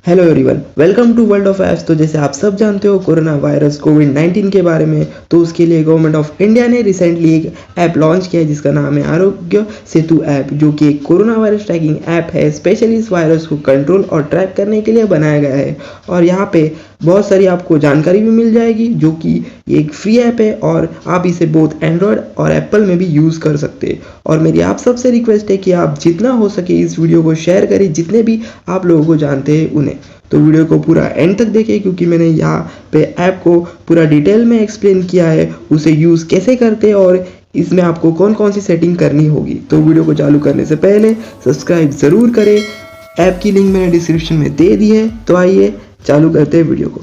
Hello everyone, welcome to world of apps. तो जैसे आप सब जानते हो कोरोना वायरस कोविड-19 के बारे में, तो उसके लिए गवर्नमेंट ऑफ इंडिया ने रिसेंटली एक ऐप लॉन्च किया है जिसका नाम है आरोग्य सेतु ऐप, जो कि एक कोरोना वायरस ट्रैकिंग ऐप है। स्पेशली इस वायरस को कंट्रोल और ट्रैक करने के लिए बनाया गया है और यहाँ पे बहुत सारी आपको जानकारी भी मिल जाएगी, जो कि एक फ्री ऐप है और आप इसे बोथ एंड्रॉयड और एप्पल में भी यूज़ कर सकते हैं। और मेरी आप सबसे रिक्वेस्ट है कि आप जितना हो सके इस वीडियो को शेयर करें जितने भी आप लोगों को जानते हैं उन्हें। तो वीडियो को पूरा एंड तक देखें, क्योंकि मैंने यहाँ पे ऐप को पूरा डिटेल में एक्सप्लेन किया है, उसे यूज़ कैसे करते हैं और इसमें आपको कौन कौन सी सेटिंग करनी होगी। तो वीडियो को चालू करने से पहले सब्सक्राइब ज़रूर करें। ऐप की लिंक मैंने डिस्क्रिप्शन में दे दी है। तो आइए चालू करते हैं वीडियो को।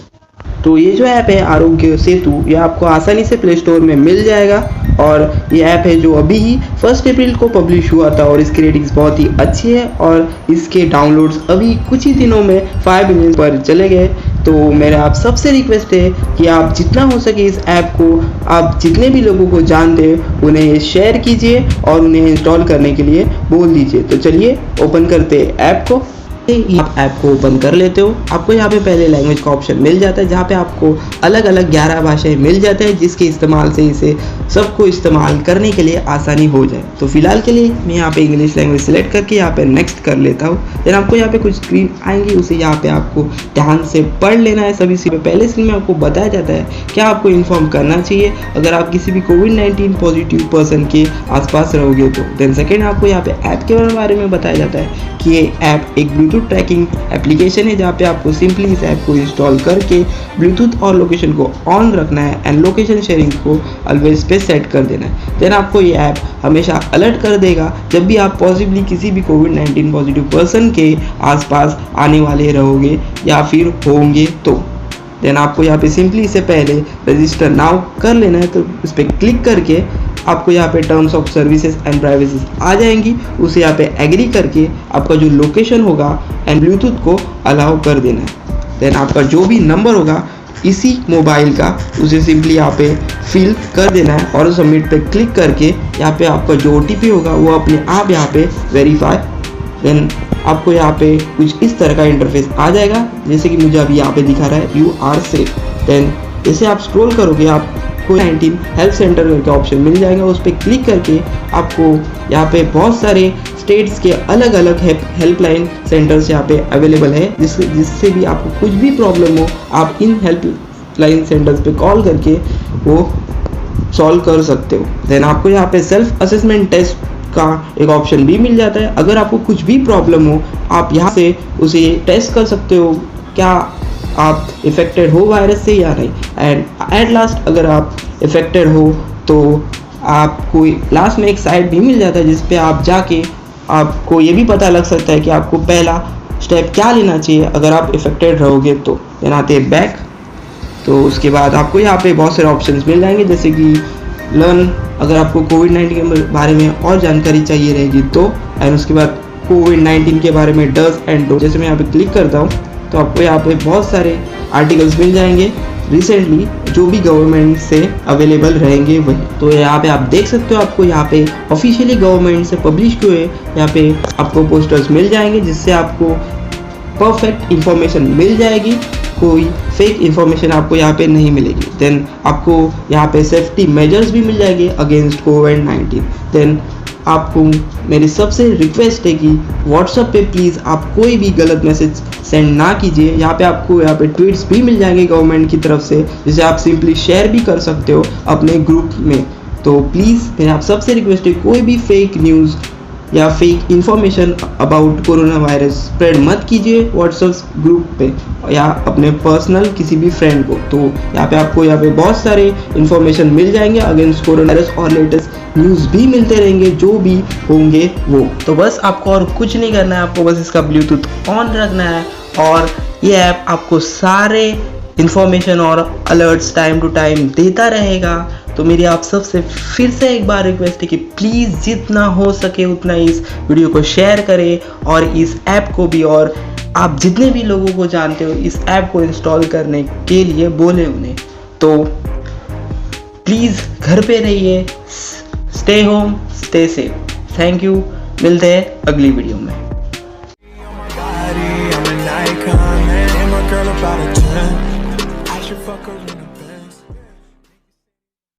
तो ये जो ऐप है आरोग्य सेतु, ये आपको आसानी से प्ले स्टोर में मिल जाएगा और ये ऐप है जो अभी ही 1 अप्रैल को पब्लिश हुआ था और इसकी रेटिंग्स बहुत ही अच्छी है और इसके डाउनलोड्स अभी कुछ ही दिनों में 5 मिलियन पर चले गए। तो मेरा आप सबसे रिक्वेस्ट है कि आप जितना हो सके इस ऐप को आप जितने भी लोगों को जानते हैं उन्हें शेयर कीजिए और उन्हें इंस्टॉल करने के लिए बोल दीजिए। तो चलिए ओपन करते हैं ऐप को। आप ऐप को ओपन कर लेते हो, आपको यहाँ पे पहले लैंग्वेज का ऑप्शन मिल जाता है, जहाँ पे आपको अलग अलग 11 भाषाएं मिल जाते हैं, जिसके इस्तेमाल से इसे सबको इस्तेमाल करने के लिए आसानी हो जाए। तो फिलहाल के लिए मैं यहाँ पे इंग्लिश लैंग्वेज सेलेक्ट करके यहाँ पे नेक्स्ट कर लेता हूँ। देन आपको यहाँ पे कुछ स्क्रीन आएंगी, उसे यहाँ पे आपको ध्यान से पढ़ लेना है। सभी से पहले स्क्रीन में आपको बताया जाता है क्या आपको इन्फॉर्म करना चाहिए अगर आप किसी भी कोविड-19 पॉजिटिव पर्सन के आसपास रहोगे तो। देन सेकेंड आपको यहाँ पे ऐप के बारे में बताया जाता है कि ये ऐप एक ब्लूटूथ ट्रैकिंग एप्लीकेशन है, जहाँ पे आपको सिंपली इस ऐप को इंस्टॉल करके ब्लूटूथ और लोकेशन को ऑन रखना है एंड लोकेशन शेयरिंग को ऑलवेज पे सेट कर देना है। देन आपको ये ऐप हमेशा अलर्ट कर देगा जब भी आप पॉसिबली किसी भी कोविड-19 पॉजिटिव पर्सन के आसपास आने वाले रहोगे या फिर होंगे तो। देन आपको यहाँ पे सिंपली इससे पहले रजिस्टर नाउ कर लेना है, तो इस पर क्लिक करके आपको यहाँ पे terms of services and privacy आ जाएंगी, उसे यहाँ पे एग्री करके आपका जो लोकेशन होगा एंड ब्लूटूथ को अलाउ कर देना है। देन आपका जो भी नंबर होगा इसी मोबाइल का उसे सिंपली यहाँ पे फिल कर देना है और सबमिट पे क्लिक करके यहाँ पे आपका जो OTP होगा वो अपने आप यहाँ पे वेरीफाई। देन आपको यहाँ पे कुछ इस तरह का इंटरफेस आ जाएगा, जैसे कि मुझे अभी यहाँ पे दिखा रहा है यू आर सेफ। देन जैसे आप स्क्रॉल करोगे आप कोविड-19 हेल्थ सेंटर करके ऑप्शन मिल जाएगा, उस पर क्लिक करके आपको यहाँ पे बहुत सारे स्टेट्स के अलग अलग हेल्पलाइन सेंटर्स यहाँ पे अवेलेबल है, जिससे भी आपको कुछ भी प्रॉब्लम हो आप इन हेल्पलाइन सेंटर्स पे कॉल करके वो सॉल्व कर सकते हो। देन आपको यहाँ पे सेल्फ असेसमेंट टेस्ट का एक ऑप्शन भी मिल जाता है। अगर आपको कुछ भी प्रॉब्लम हो आप यहाँ से उसे टेस्ट कर सकते हो क्या आप इफेक्टेड हो वायरस से या नहीं। एंड एट लास्ट अगर आप इफेक्टेड हो तो आपको लास्ट में एक साइट भी मिल जाता है जिस पे आप जाके आपको ये भी पता लग सकता है कि आपको पहला स्टेप क्या लेना चाहिए अगर आप इफेक्टेड रहोगे तो। देन आते हैं बैक। तो उसके बाद आपको यहाँ पे बहुत सारे ऑप्शंस मिल जाएंगे, जैसे कि लर्न अगर आपको कोविड-19 के बारे में और जानकारी चाहिए रहेगी तो। एंड उसके बाद कोविड-19 के बारे में डज एंड डोंट, जैसे मैं यहाँ पे क्लिक करता हूँ तो आपको यहाँ पे बहुत सारे आर्टिकल्स मिल जाएंगे रिसेंटली जो भी गवर्नमेंट से अवेलेबल रहेंगे वही। तो यहाँ पे आप देख सकते हो आपको यहाँ पे ऑफिशियली गवर्नमेंट से पब्लिश हुए यहाँ पे आपको पोस्टर्स मिल जाएंगे, जिससे आपको परफेक्ट इंफॉर्मेशन मिल जाएगी, कोई फेक इंफॉर्मेशन आपको यहाँ पे नहीं मिलेगी। देन आपको यहाँ पे सेफ्टी मेजर्स भी मिल जाएंगे अगेंस्ट कोविड-19। देन आपको मेरी सबसे रिक्वेस्ट है कि व्हाट्सएप पे प्लीज़ आप कोई भी गलत मैसेज सेंड ना कीजिए। यहाँ पे आपको यहाँ पे ट्वीट्स भी मिल जाएंगे गवर्नमेंट की तरफ से, जिसे आप सिंपली शेयर भी कर सकते हो अपने ग्रुप में। तो प्लीज़ मेरी आप सबसे रिक्वेस्ट है कोई भी फेक न्यूज़ या fake information about corona virus spread मत कीजिए व्हाट्सएप ग्रुप पे या अपने पर्सनल किसी भी फ्रेंड को। तो यहाँ पे आपको यहाँ पे बहुत सारे इंफॉर्मेशन मिल जाएंगे अगेंस्ट कोरोना वायरस और लेटेस्ट न्यूज़ भी मिलते रहेंगे जो भी होंगे वो। तो बस आपको और कुछ नहीं करना है, आपको बस इसका ब्लूटूथ ऑन रखना है और ये ऐप आपको सारे इंफॉर्मेशन और अलर्ट्स टाइम टू टाइम देता रहेगा। तो मेरी आप सबसे फिर से एक बार रिक्वेस्ट है कि प्लीज़ जितना हो सके उतना इस वीडियो को शेयर करें और इस ऐप को भी, और आप जितने भी लोगों को जानते हो इस ऐप को इंस्टॉल करने के लिए बोले उन्हें। तो प्लीज़ घर पे रहिए, stay home, stay safe. Thank you, मिलते हैं अगली वीडियो में। flickering a bit.